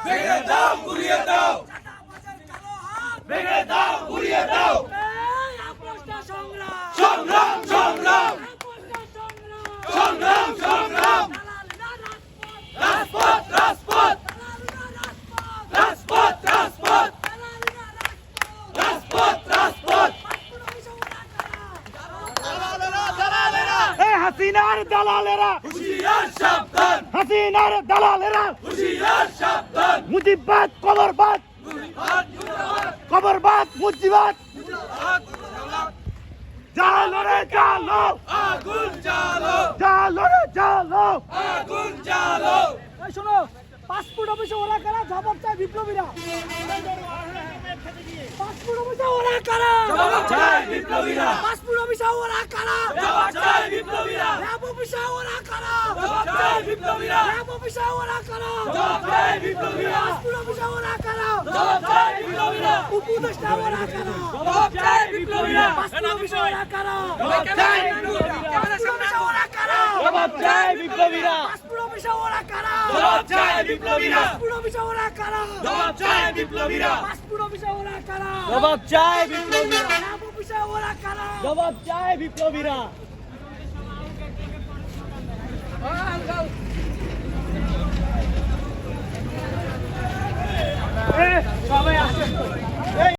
ভেঙে দাও গুড়িয়ে দাও ভেঙে দাও গুড়িয়ে দাও সংগ্রাম সংগ্রাম সংগ্রাম সংগ্রাম রাজপথ রাজপথ রাজপথ রাজপথ রাজপথ রাজপথ হাসিনার দালালেরা হুঁশিয়ার সাবধান হাসিনার দালালেরা হুঁশিয়ার সাবধান মুজিববাদ কবরবাদ কবরবাদ মুজিবাদ জালো রে জালো আগুন জ্বালো জালো রে জালো আগুন জ্বালো এই শোনো পাসপোর্ট অফিসে ওরা কারা জবাব চায় বিপ্লবীরা পাসপোর্ট অফিসে ওরা কারা জবাব চাই বিপ্লবীরা পাসপোর্ট অফিসে ওরা কারা জবাব চাই বিপ্লবীরা ল্যাব অফিসে ওরা কারা জবাব চাই বিপ্লবীরা ল্যাব অফিসে ওরা কারা জবাব চাই বিপ্লবীরা পাসপোর্ট অফিসে ওরা কারা জবাব চাই বিপ্লবীরা উপদেষ্টা ওরা কারা জবাব চাই বিপ্লবীরা পাসপোর্ট অফিসে ওরা কারা জবাব চাই বিপ্লবীরা পাসপোর্ট অফিসে ওরা কারা জবাব চাই বিপ্লবীরা পাসপোর্ট অফিসে ওরা কারা জবাব চাই বিপ্লবীরা পাসপোর্ট অফিসে ওরা কারা জবাব চাই বিপ্লবীরা পাসপোর্ট অফিসে ওরা কারা জবাব চাই বিপ্লবীরা ল্যাব অফিসে ওরা কারা জবাব চাই বিপ্লবীরা